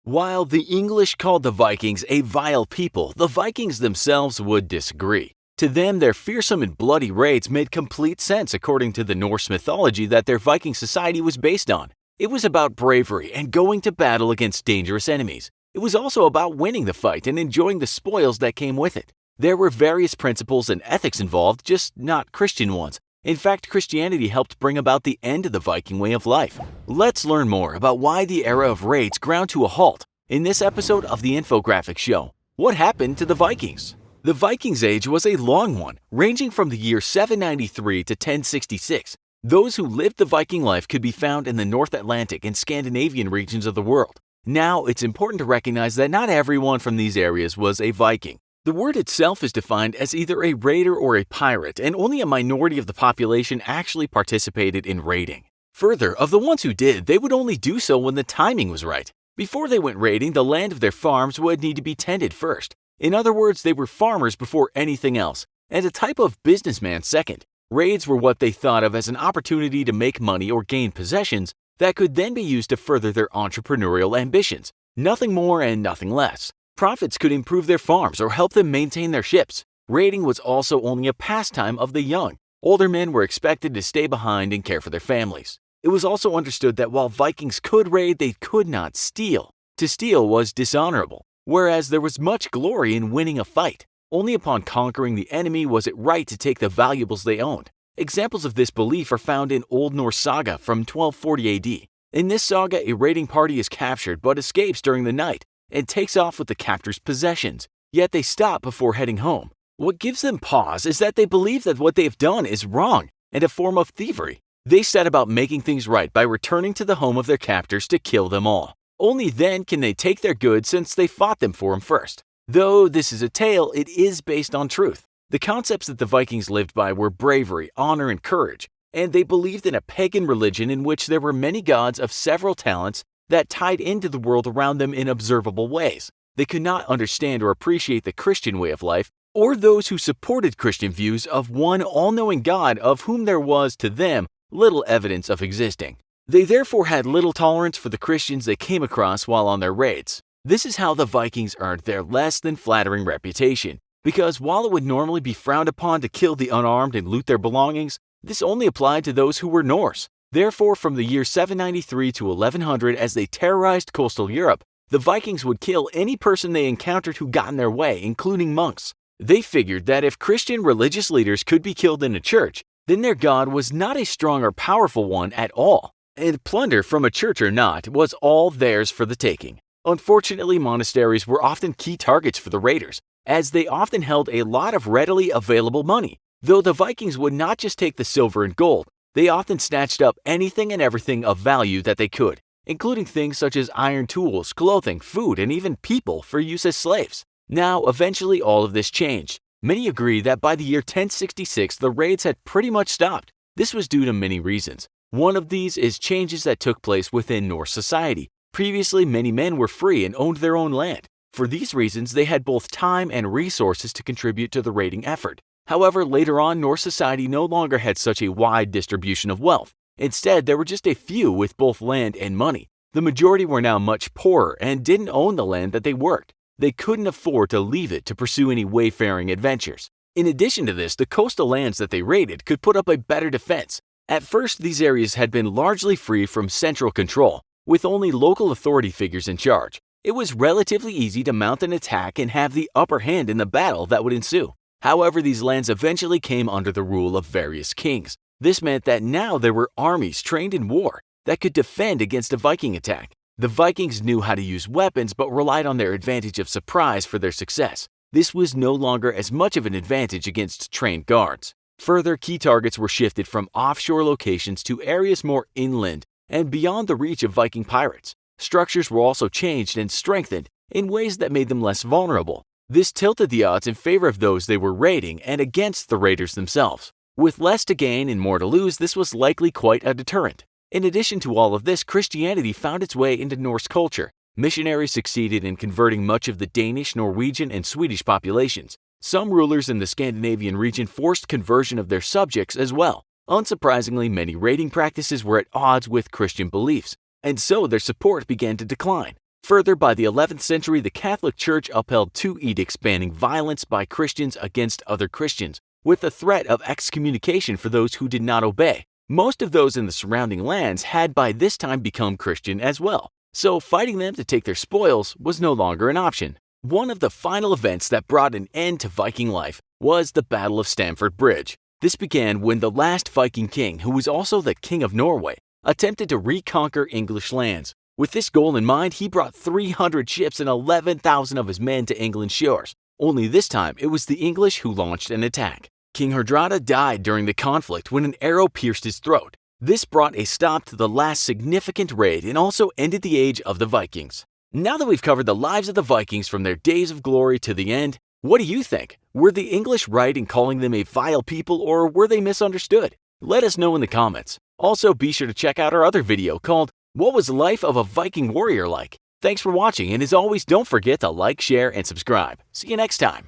While the English called the Vikings a vile people, the Vikings themselves would disagree. To them, their fearsome and bloody raids made complete sense according to the Norse mythology that their Viking society was based on. It was about bravery and going to battle against dangerous enemies. It was also about winning the fight and enjoying the spoils that came with it. There were various principles and ethics involved, just not Christian ones. In fact, Christianity helped bring about the end of the Viking way of life. Let's learn more about why the era of raids ground to a halt in this episode of the Infographics show. What happened to the Vikings? The Vikings' age was a long one, ranging from the year 793 to 1066. Those who lived the Viking life could be found in the North Atlantic and Scandinavian regions of the world. Now, it's important to recognize that not everyone from these areas was a Viking. The word itself is defined as either a raider or a pirate, and only a minority of the population actually participated in raiding. Further, of the ones who did, they would only do so when the timing was right. Before they went raiding, the land of their farms would need to be tended first. In other words, they were farmers before anything else, and a type of businessman second. Raids were what they thought of as an opportunity to make money or gain possessions that could then be used to further their entrepreneurial ambitions. Nothing more and nothing less. Profits could improve their farms or help them maintain their ships. Raiding was also only a pastime of the young. Older men were expected to stay behind and care for their families. It was also understood that while Vikings could raid, they could not steal. To steal was dishonorable, whereas there was much glory in winning a fight. Only upon conquering the enemy was it right to take the valuables they owned. Examples of this belief are found in Old Norse saga from 1240 AD. In this saga, a raiding party is captured but escapes during the night and takes off with the captor's possessions, yet they stop before heading home. What gives them pause is that they believe that what they have done is wrong and a form of thievery. They set about making things right by returning to the home of their captors to kill them all. Only then can they take their goods since they fought them for them first. Though this is a tale, it is based on truth. The concepts that the Vikings lived by were bravery, honor, and courage, and they believed in a pagan religion in which there were many gods of several talents that tied into the world around them in observable ways. They could not understand or appreciate the Christian way of life, or those who supported Christian views of one all-knowing God of whom there was, to them, little evidence of existing. They therefore had little tolerance for the Christians they came across while on their raids. This is how the Vikings earned their less than flattering reputation, because while it would normally be frowned upon to kill the unarmed and loot their belongings, this only applied to those who were Norse. Therefore, from the year 793 to 1100, as they terrorized coastal Europe, the Vikings would kill any person they encountered who got in their way, including monks. They figured that if Christian religious leaders could be killed in a church, then their god was not a strong or powerful one at all, and plunder, from a church or not, was all theirs for the taking. Unfortunately, monasteries were often key targets for the raiders, as they often held a lot of readily available money. Though the Vikings would not just take the silver and gold, they often snatched up anything and everything of value that they could, including things such as iron tools, clothing, food, and even people for use as slaves. Now, eventually all of this changed. Many agree that by the year 1066, the raids had pretty much stopped. This was due to many reasons. One of these is changes that took place within Norse society. Previously, many men were free and owned their own land. For these reasons, they had both time and resources to contribute to the raiding effort. However, later on, Norse society no longer had such a wide distribution of wealth. Instead, there were just a few with both land and money. The majority were now much poorer and didn't own the land that they worked. They couldn't afford to leave it to pursue any wayfaring adventures. In addition to this, the coastal lands that they raided could put up a better defense. At first, these areas had been largely free from central control, with only local authority figures in charge. It was relatively easy to mount an attack and have the upper hand in the battle that would ensue. However, these lands eventually came under the rule of various kings. This meant that now there were armies trained in war that could defend against a Viking attack. The Vikings knew how to use weapons but relied on their advantage of surprise for their success. This was no longer as much of an advantage against trained guards. Further, key targets were shifted from offshore locations to areas more inland and beyond the reach of Viking pirates. Structures were also changed and strengthened in ways that made them less vulnerable. This tilted the odds in favor of those they were raiding and against the raiders themselves. With less to gain and more to lose, this was likely quite a deterrent. In addition to all of this, Christianity found its way into Norse culture. Missionaries succeeded in converting much of the Danish, Norwegian, and Swedish populations. Some rulers in the Scandinavian region forced conversion of their subjects as well. Unsurprisingly, many raiding practices were at odds with Christian beliefs, and so their support began to decline. Further, by the 11th century, the Catholic Church upheld 2 edicts banning violence by Christians against other Christians, with the threat of excommunication for those who did not obey. Most of those in the surrounding lands had by this time become Christian as well, so fighting them to take their spoils was no longer an option. One of the final events that brought an end to Viking life was the Battle of Stamford Bridge. This began when the last Viking king, who was also the King of Norway, attempted to reconquer English lands. With this goal in mind, he brought 300 ships and 11,000 of his men to England's shores. Only this time, it was the English who launched an attack. King Hardrada died during the conflict when an arrow pierced his throat. This brought a stop to the last significant raid and also ended the age of the Vikings. Now that we've covered the lives of the Vikings from their days of glory to the end, what do you think? Were the English right in calling them a vile people, or were they misunderstood? Let us know in the comments. Also, be sure to check out our other video called "What Was the Life of a Viking Warrior Like?" Thanks for watching, and as always, don't forget to like, share, and subscribe. See you next time.